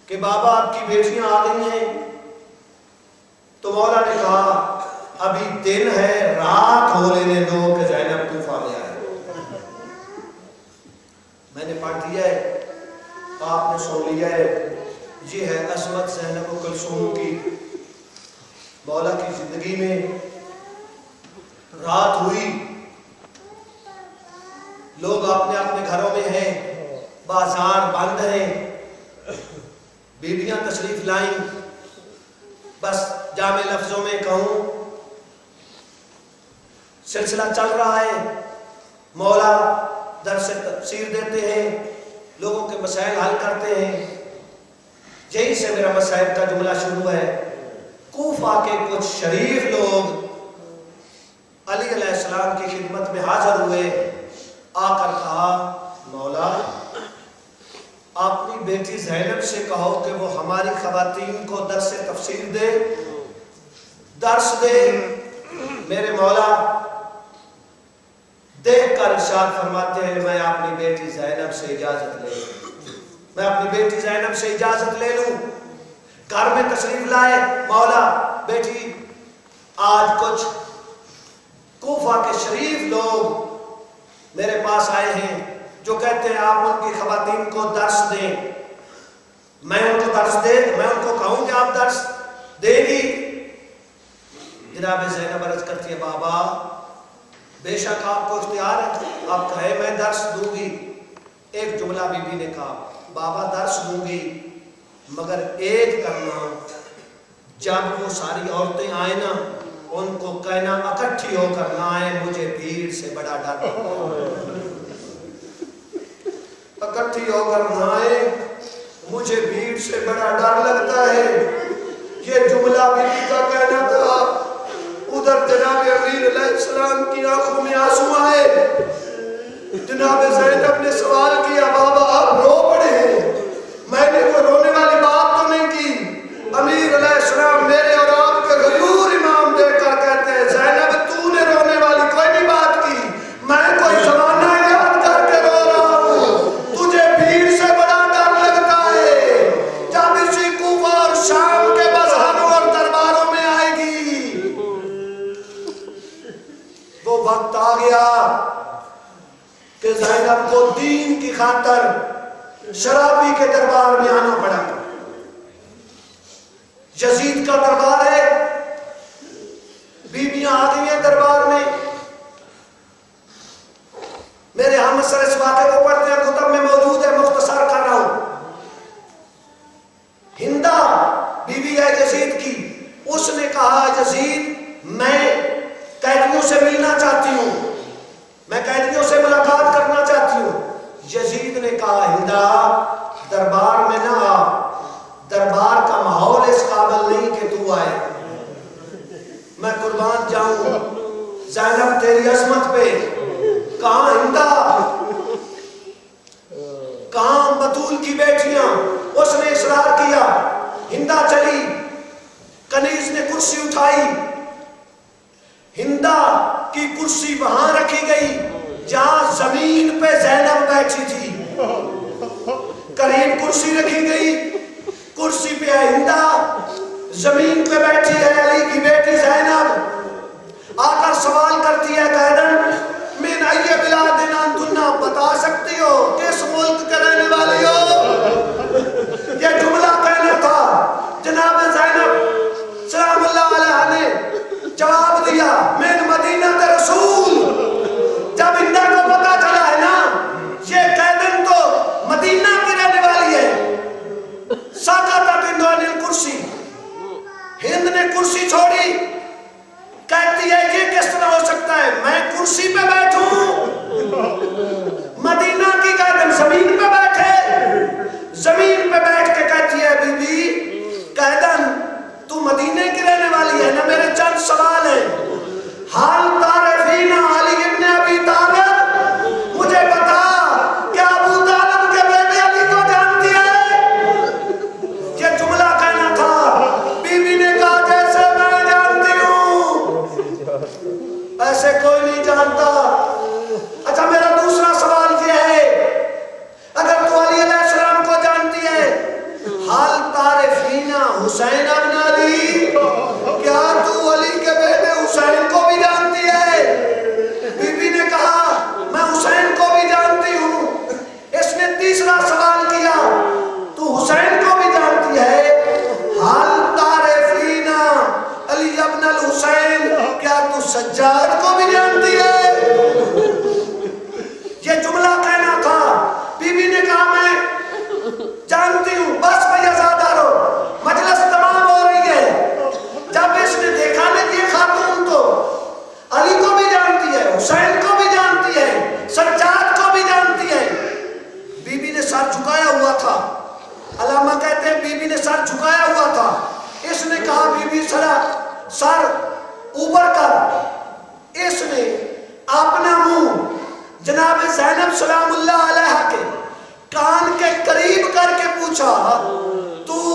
کہ بابا آپ کی بیٹیاں آ گئی ہیں. تو مولا نے کہا ابھی دن ہے رات ہو لینے دو کہ زینب کوفہ میں آئے. میں نے پڑھ دیا ہے، آپ نے سن لیا ہے. یہ ہے عصمت زینب و کلثوم کی. مولا کی زندگی میں رات ہوئی، لوگ اپنے اپنے گھروں میں ہیں، بازار بند ہیں، بیویاں تشریف لائیں. بس جامع لفظوں میں کہوں سلسلہ چل رہا ہے. مولا درس تفسیر دیتے ہیں، لوگوں کے مسائل حل کرتے ہیں. یہی سے میرا مسائل کا جملہ شروع ہے. کوفہ کے کچھ شریف لوگ علی علیہ السلام کی خدمت میں حاضر ہوئے. آ کر کہا مولا اپنی بیٹی زینب سے کہو کہ وہ ہماری خواتین کو درس تفسیر دے، درس دے. میرے مولا دیکھ کر ارشاد فرماتے ہیں میں اپنی بیٹی زینب سے اجازت لے لوں، میں اپنی بیٹی زینب سے اجازت لے لوں. گھر میں تشریف لائے. مولا بیٹی آج کچھ کوفہ کے شریف لوگ میرے پاس آئے ہیں جو کہتے ہیں آپ ان کی خواتین کو درس دیں. میں ان کو کہوں کہ آپ درس دے گی. جناب زینب عرض کرتی ہے بابا بے شک آپ کو اختیار ہے، آپ کہے میں درس دوں گی. ایک جملہ بی بی نے کہا بابا درس دوں گی مگر ایک کرنا، جب وہ ساری عورتیں آئیں نا ان کو کہنا اکٹھی ہو کر نہ آئے، مجھے بھیڑ سے بڑا ڈر. اکٹھی ہو کر نہ آئے مجھے بھیڑ سے بڑا ڈر لگتا ہے. یہ جملہ بیوی کا کہنا تھا. ادھر جناب امیر علیہ السلام کی آنکھوں میں آنسو آئے. جناب زینب نے سوال کیا بابا آپ رو پڑے ہیں؟ میں نے کوئی رونے والی بات تو نہیں کی۔ امیر علیہ السلام میرے اور آپ کے غیور امام دے کر کہتے ہیں زینب تو نے رونے والی کوئی نہیں بات کی، میں کوئی زمانہ یاد کر کے رو رہا ہوں۔ تجھے بھیڑ سے بڑا ڈر لگتا ہے جب اسی کوفہ اور شام کے بازاروں اور درباروں میں آئے گی۔ وہ وقت آ گیا کہ زینب کو دین کی خاطر شرابی کے دربار میں آنا پڑا۔ یزید کا دربار ہے، بیویاں آ گئی ہیں دربار میں۔ میرے ہم سر اس واقعے کو پڑھتے ہیں، کتب میں موجود ہے، مختصر کر رہا ہوں۔ ہندا بیوی ہے یزید کی، اس نے کہا یزید میں قیدیوں سے ملنا چاہتی ہوں، میں قیدیوں سے ملاقات کرنا چاہتی ہوں۔ یزید نے کہا ہندا دربار میں نہ آ، دربار کا ماحول اس قابل نہیں کہ تو آئے، میں قربان جاؤں زینب تیری عظمت پہ۔ کہاں ہندا، کہاں بطول کی بیٹیاں؟ اس نے اصرار کیا، ہندا چلی، کنیز نے کرسی اٹھائی، ہندا کی کرسی وہاں رکھی گئی جہاں زمین پہ زینب بیٹھی تھی، قریب کرسی رکھی گئی، کرسی پہ ہے ہندا، زمین پہ بیٹھی ہے علی کی بیٹی زینب۔ آ کر سوال کرتی ہے قیدن من ای بلاد انتن، بتا سکتی ہو کس ملک کے رہنے والی ہو؟ یہ جملہ کہنا تھا۔ جناب زینب سلام اللہ علیہ نے جواب دیا من مدینہ رسول۔ جب ہندا کو پتا چلا ہے نا یہ قیدن تو مدینہ کی رہنے والی ہے، ساکتت ہند عن الکرسی، ہند نے کرسی چھوڑی، کہتی ہے یہ کس طرح ہو سکتا ہے، میں کرسی پہ بیٹھوں، مدینہ کی قیدن زمین پہ بیٹھے، زمین پہ بیٹھ کے کہتی ہے بی بی قیدن تو مدینے کی رہنے والی ہے نا، میرے چند سوال ہیں۔ حال تعرفین علی ابن ابی طالب، مجھے بتا کہ ابو طالب کے بیٹے علی کو جانتی ہے؟ یہ جملہ کہنا تھا۔ بی بی نے کہا جیسے میں جانتی ہوں ایسے کوئی نہیں جانتا۔ اچھا میرا دوسرا سوال یہ ہے، اگر تو علی علیہ السلام کو جانتی ہے، حال تعرفین حسین ابن علی، کیا تو علی کے بیٹے حسین کو بھی جانتی ہے؟ بی بی نے کہا میں حسین کو بھی جانتی ہوں۔ اس نے تیسرا سوال کیا تو حسین کو بھی جانتی ہے، حال تعرفین علی ابن الحسین، کیا تو سجاد کو بھی جانتی ہے؟ یہ جملہ کہنا تھا۔ بی بی نے کہا میں جانتی ہوں، بس بھیا زیادہ رو، مجلس تمام ہو رہی ہے۔ جب اس نے دیکھا نا یہ خاتون تو علی کو بھی جانتی ہے، حسین کو بھی جانتی ہے، سجاد کو بھی جانتی ہے، بی بی نے سر جھکایا ہوا تھا۔ علامہ کہتے ہیں بی بی نے سر جھکایا ہوا تھا۔ اس نے کہا بی بی سر اوپر کر۔ اس نے اپنا منہ جناب زینب سلام اللہ علیہ کے کان کے قریب کر کے پوچھا تو